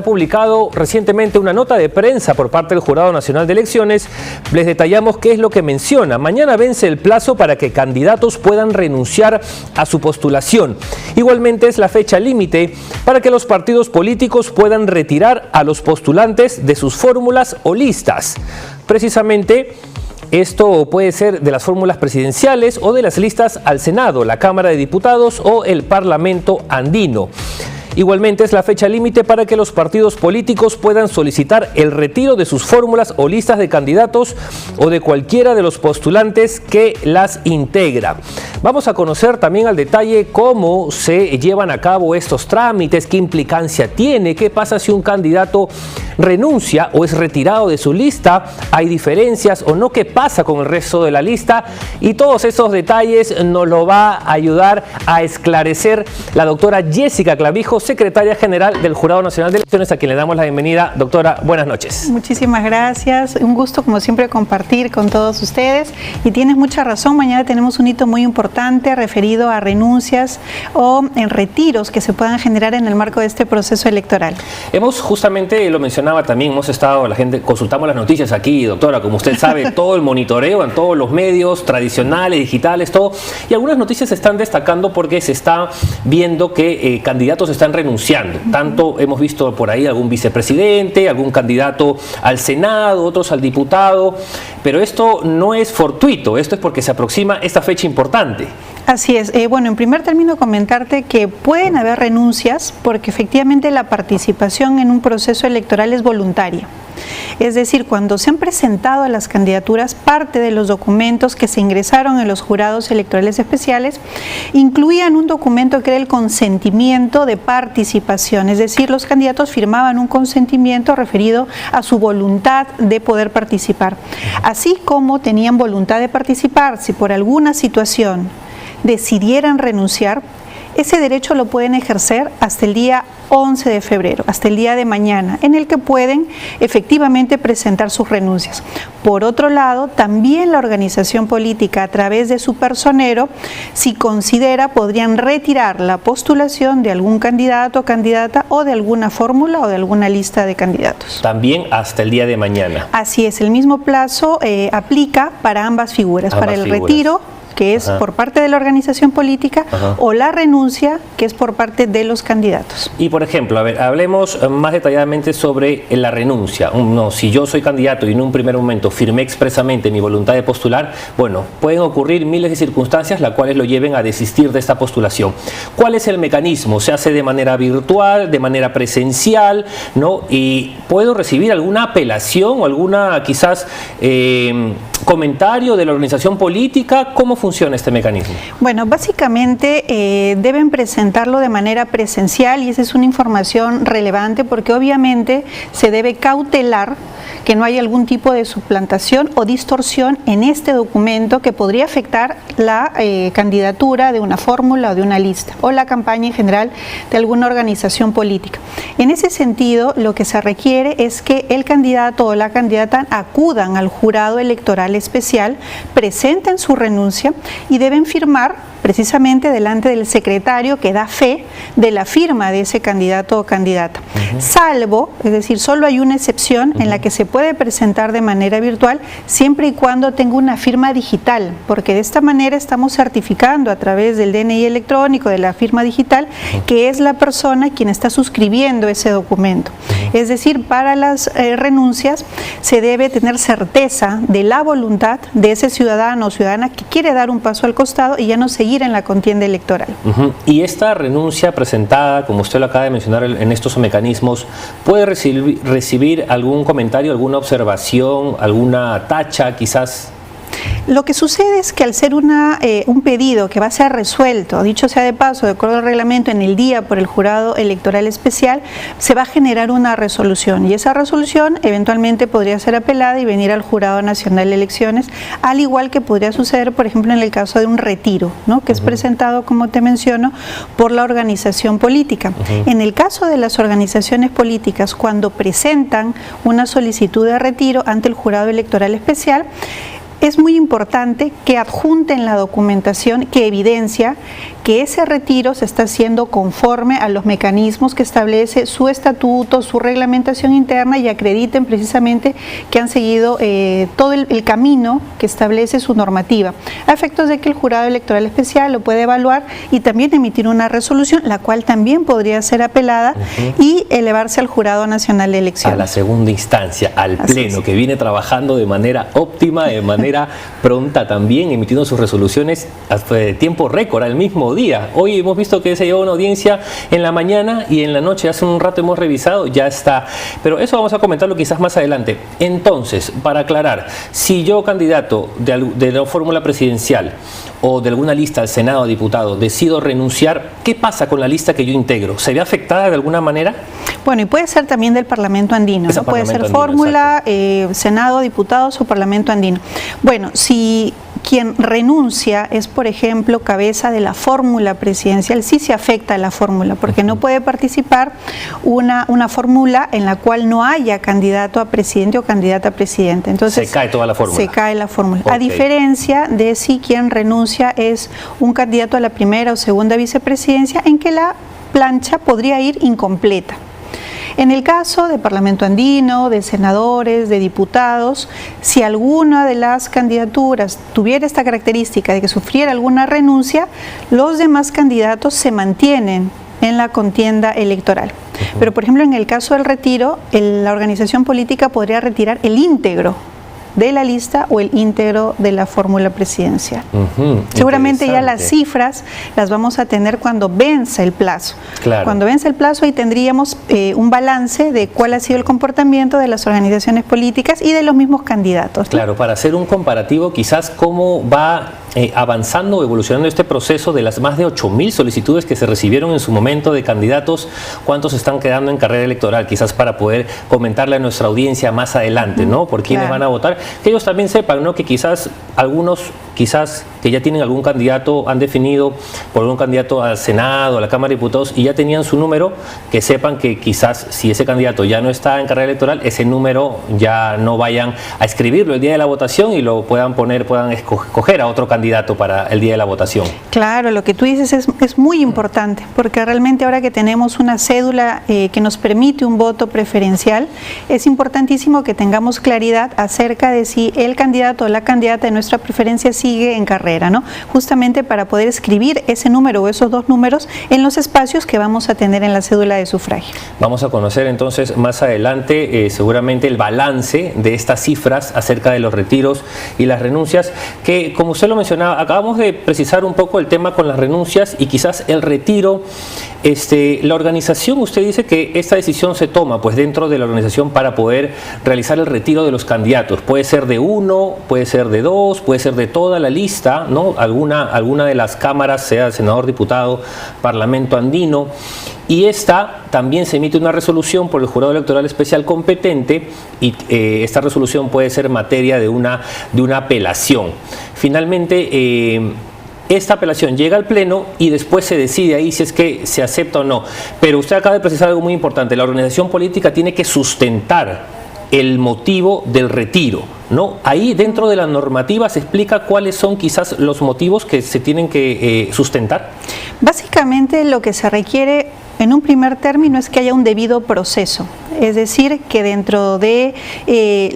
Ha publicado recientemente una nota de prensa por parte del Jurado Nacional de Elecciones. Les detallamos qué es lo que menciona. Mañana vence el plazo para que candidatos puedan renunciar a su postulación. Igualmente es la fecha límite para que los partidos políticos puedan retirar a los postulantes de sus fórmulas o listas. Precisamente, esto puede ser de las fórmulas presidenciales o de las listas al Senado, la Cámara de Diputados o el Parlamento andino. Igualmente es la fecha límite para que los partidos políticos puedan solicitar el retiro de sus fórmulas o listas de candidatos o de cualquiera de los postulantes que las integra. Vamos a conocer también al detalle cómo se llevan a cabo estos trámites, qué implicancia tiene, qué pasa si un candidato renuncia o es retirado de su lista, hay diferencias o no, qué pasa con el resto de la lista, y todos esos detalles nos lo va a ayudar a esclarecer la doctora Jessica Clavijo, secretaria general del Jurado Nacional de Elecciones, a quien le damos la bienvenida. Doctora, buenas noches. Muchísimas gracias, un gusto como siempre compartir con todos ustedes, y tienes mucha razón, mañana tenemos un hito muy importante referido a renuncias o en retiros que se puedan generar en el marco de este proceso electoral. Hemos justamente, lo mencionaba también, hemos estado, la gente, consultamos las noticias aquí, doctora, como usted sabe, todo el monitoreo en todos los medios tradicionales, digitales, todo, y algunas noticias se están destacando porque se está viendo que candidatos están renunciando. Tanto hemos visto por ahí algún vicepresidente, algún candidato al Senado, otros al diputado, pero esto no es fortuito, esto es porque se aproxima esta fecha importante. Así es. Bueno, en primer término comentarte que pueden haber renuncias porque efectivamente la participación en un proceso electoral es voluntaria. Es decir, cuando se han presentado las candidaturas, parte de los documentos que se ingresaron en los jurados electorales especiales incluían un documento que era el consentimiento de participación, es decir, los candidatos firmaban un consentimiento referido a su voluntad de poder participar. Así como tenían voluntad de participar, si por alguna situación decidieran renunciar, ese derecho lo pueden ejercer hasta el día 11 de febrero, hasta el día de mañana, en el que pueden efectivamente presentar sus renuncias. Por otro lado, también la organización política, a través de su personero, si considera, podrían retirar la postulación de algún candidato o candidata o de alguna fórmula o de alguna lista de candidatos. También hasta el día de mañana. Así es, el mismo plazo aplica para ambas figuras, para el retiro, que es por parte de la organización política, o la renuncia, que es por parte de los candidatos. Y por ejemplo, a ver, hablemos más detalladamente sobre la renuncia. No, si yo soy candidato y en un primer momento firmé expresamente mi voluntad de postular, bueno, pueden ocurrir miles de circunstancias las cuales lo lleven a desistir de esta postulación. ¿Cuál es el mecanismo? ¿Se hace de manera virtual, de manera presencial, no? ¿Y puedo recibir alguna apelación o alguna quizás comentario de la organización política? ¿Cómo funciona este mecanismo? Bueno, básicamente deben presentarlo de manera presencial, y esa es una información relevante porque obviamente se debe cautelar que no haya algún tipo de suplantación o distorsión en este documento que podría afectar la candidatura de una fórmula o de una lista o la campaña en general de alguna organización política. En ese sentido, lo que se requiere es que el candidato o la candidata acudan al jurado electoral especial, presenten su renuncia y deben firmar precisamente delante del secretario que da fe de la firma de ese candidato o candidata. Salvo, es decir, solo hay una excepción en la que se puede presentar de manera virtual siempre y cuando tenga una firma digital, porque de esta manera estamos certificando a través del DNI electrónico, de la firma digital, que es la persona quien está suscribiendo ese documento. Es decir, para las renuncias se debe tener certeza de la voluntad de ese ciudadano o ciudadana que quiere dar un paso al costado y ya no seguir en la contienda electoral. Y esta renuncia presentada, como usted lo acaba de mencionar, en estos mecanismos, ¿puede recibir algún comentario, alguna observación, alguna tacha quizás? Lo que sucede es que al ser un pedido que va a ser resuelto, dicho sea de paso, de acuerdo al reglamento, en el día por el jurado electoral especial, se va a generar una resolución, y esa resolución eventualmente podría ser apelada y venir al Jurado Nacional de Elecciones, al igual que podría suceder, por ejemplo, en el caso de un retiro, ¿no? Que es presentado, como te menciono, por la organización política. En el caso de las organizaciones políticas, cuando presentan una solicitud de retiro ante el Jurado Electoral Especial, es muy importante que adjunten la documentación que evidencia que ese retiro se está haciendo conforme a los mecanismos que establece su estatuto, su reglamentación interna, y acrediten precisamente que han seguido todo el camino que establece su normativa, a efectos de que el jurado electoral especial lo puede evaluar y también emitir una resolución, la cual también podría ser apelada y elevarse al Jurado Nacional de Elecciones. A la segunda instancia, al Pleno, que viene trabajando de manera óptima, de manera pronta también, emitiendo sus resoluciones de tiempo récord, al mismo día. Hoy hemos visto que se llevó una audiencia en la mañana y en la noche, hace un rato hemos revisado, ya está. Pero eso vamos a comentarlo quizás más adelante. Entonces, para aclarar, si yo, candidato de la fórmula presidencial o de alguna lista al Senado, diputado, decido renunciar, ¿qué pasa con la lista que yo integro? ¿Se ve afectada de alguna manera? Bueno, y puede ser también del Parlamento Andino, ¿no? Puede ser fórmula, Senado, diputados o Parlamento Andino. Bueno, si quien renuncia es, por ejemplo, cabeza de la fórmula presidencial, sí se afecta a la fórmula, porque no puede participar una fórmula en la cual no haya candidato a presidente o candidata a presidente. Entonces, se cae toda la fórmula. Se cae la fórmula. Okay. A diferencia de si quien renuncia es un candidato a la primera o segunda vicepresidencia, en que la plancha podría ir incompleta. En el caso de Parlamento Andino, de senadores, de diputados, si alguna de las candidaturas tuviera esta característica de que sufriera alguna renuncia, los demás candidatos se mantienen en la contienda electoral. Pero, por ejemplo, en el caso del retiro, la organización política podría retirar el íntegro de la lista o el íntegro de la fórmula presidencial. Seguramente ya las cifras las vamos a tener cuando vence el plazo. Claro. Cuando vence el plazo, ahí tendríamos un balance de cuál ha sido el comportamiento de las organizaciones políticas y de los mismos candidatos, ¿no? Claro, para hacer un comparativo, quizás cómo va avanzando o evolucionando este proceso de las más de 8.000 solicitudes que se recibieron en su momento de candidatos, cuántos están quedando en carrera electoral, quizás para poder comentarle a nuestra audiencia más adelante, ¿no? Por quiénes van a votar, que ellos también sepan, ¿no? Que quizás algunos, que ya tienen algún candidato, han definido por un candidato al Senado, a la Cámara de Diputados y ya tenían su número, que sepan que quizás si ese candidato ya no está en carrera electoral, ese número ya no vayan a escribirlo el día de la votación y lo puedan escoger a otro candidato para el día de la votación. Claro, lo que tú dices es muy importante, porque realmente ahora que tenemos una cédula que nos permite un voto preferencial, es importantísimo que tengamos claridad acerca de si el candidato o la candidata de nuestra preferencia sigue en carrera, ¿no? Justamente para poder escribir ese número o esos dos números en los espacios que vamos a tener en la cédula de sufragio. Vamos a conocer entonces más adelante seguramente el balance de estas cifras acerca de los retiros y las renuncias, que como usted lo mencionaba, acabamos de precisar un poco el tema con las renuncias y quizás el retiro. La organización, usted dice que esta decisión se toma pues dentro de la organización para poder realizar el retiro de los candidatos. Puede ser de uno, puede ser de dos, puede ser de toda la lista, ¿no? Alguna de las cámaras, sea senador, diputado, Parlamento Andino. Y también se emite una resolución por el Jurado Electoral Especial competente y esta resolución puede ser materia de una apelación. Finalmente, esta apelación llega al Pleno y después se decide ahí si es que se acepta o no. Pero usted acaba de precisar algo muy importante. La organización política tiene que sustentar el motivo del retiro, ¿no? Ahí dentro de la normativa se explica cuáles son quizás los motivos que se tienen que sustentar. Básicamente lo que se requiere en un primer término es que haya un debido proceso, es decir, que dentro de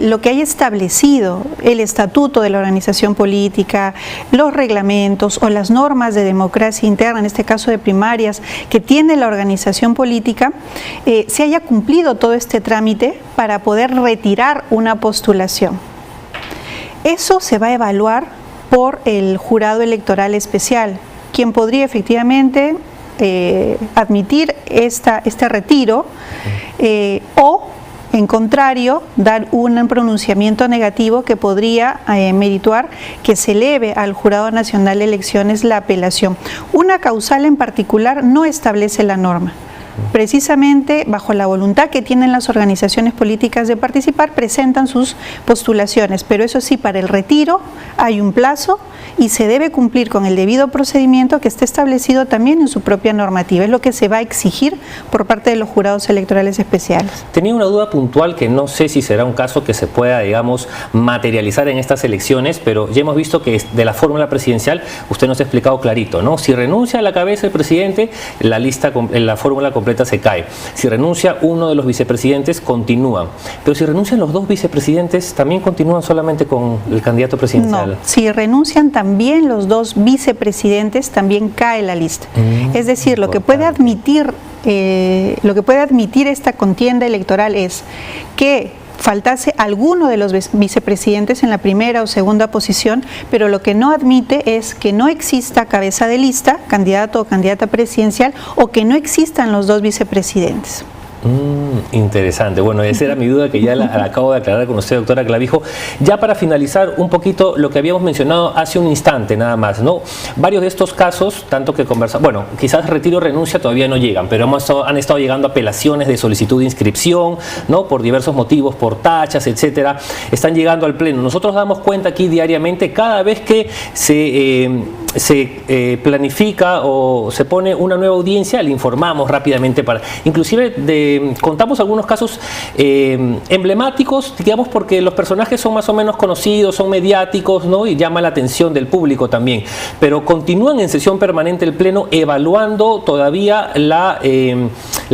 lo que haya establecido el estatuto de la organización política, los reglamentos o las normas de democracia interna, en este caso de primarias, que tiene la organización política, se haya cumplido todo este trámite para poder retirar una postulación. Eso se va a evaluar por el Jurado Electoral Especial, quien podría efectivamente admitir este retiro o, en contrario, dar un pronunciamiento negativo que podría merituar que se eleve al Jurado Nacional de Elecciones la apelación. Una causal en particular no establece la norma. Precisamente bajo la voluntad que tienen las organizaciones políticas de participar, presentan sus postulaciones, pero eso sí, para el retiro hay un plazo y se debe cumplir con el debido procedimiento que está establecido también en su propia normativa. Es lo que se va a exigir por parte de los jurados electorales especiales. Tenía una duda puntual que no sé si será un caso que se pueda, digamos, materializar en estas elecciones, pero ya hemos visto que de la fórmula presidencial usted nos ha explicado clarito, ¿no? Si renuncia a la cabeza el presidente, la fórmula completa se cae. Si renuncia uno de los vicepresidentes, continúan. Pero si renuncian los dos vicepresidentes, ¿también continúan solamente con el candidato presidencial? No, si renuncian también los dos vicepresidentes, también cae la lista. Es decir, lo que puede admitir esta contienda electoral es que faltase alguno de los vicepresidentes en la primera o segunda posición, pero lo que no admite es que no exista cabeza de lista, candidato o candidata presidencial, o que no existan los dos vicepresidentes. Interesante. Bueno, esa era mi duda que ya la acabo de aclarar con usted, doctora Clavijo. Ya para finalizar un poquito lo que habíamos mencionado hace un instante nada más, ¿no? Varios de estos casos, tanto que conversamos, bueno, quizás retiro o renuncia todavía no llegan, pero han estado llegando apelaciones de solicitud de inscripción, ¿no? Por diversos motivos, por tachas, etcétera, están llegando al pleno. Nosotros damos cuenta aquí diariamente, cada vez que se planifica o se pone una nueva audiencia, le informamos rápidamente inclusive contamos algunos casos emblemáticos, digamos, porque los personajes son más o menos conocidos, son mediáticos, ¿no? Y llama la atención del público también, pero continúan en sesión permanente el pleno evaluando todavía la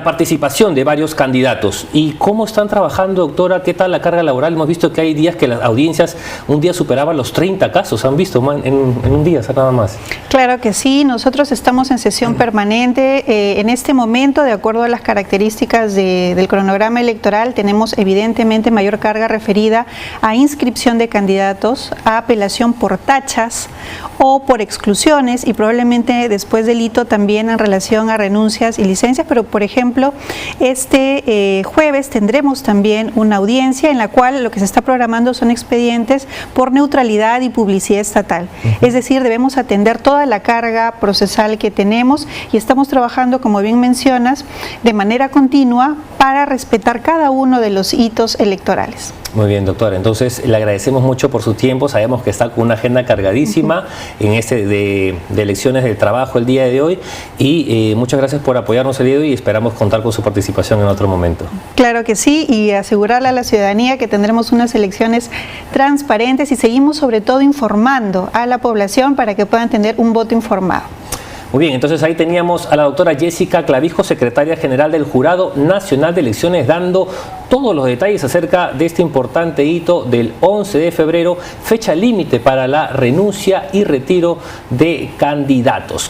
participación de varios candidatos. ¿Y cómo están trabajando, doctora? ¿Qué tal la carga laboral? Hemos visto que hay días que las audiencias un día superaban los 30 casos, ¿han visto? En un día, nada más. Claro que sí, nosotros estamos en sesión permanente. En este momento, de acuerdo a las características del cronograma electoral, tenemos evidentemente mayor carga referida a inscripción de candidatos, a apelación por tachas o por exclusiones y probablemente después del hito también en relación a renuncias y licencias, pero por ejemplo, este jueves tendremos también una audiencia en la cual lo que se está programando son expedientes por neutralidad y publicidad estatal. Es decir, debemos atender toda la carga procesal que tenemos y estamos trabajando, como bien mencionas, de manera continua para respetar cada uno de los hitos electorales. Muy bien, doctora. Entonces, le agradecemos mucho por su tiempo. Sabemos que está con una agenda cargadísima en de elecciones de trabajo el día de hoy y muchas gracias por apoyarnos el día de hoy y esperamos contar con su participación en otro momento. Claro que sí, y asegurarle a la ciudadanía que tendremos unas elecciones transparentes y seguimos sobre todo informando a la población para que puedan tener un voto informado. Muy bien, entonces ahí teníamos a la doctora Jessica Clavijo, secretaria general del Jurado Nacional de Elecciones, dando todos los detalles acerca de este importante hito del 11 de febrero, fecha límite para la renuncia y retiro de candidatos.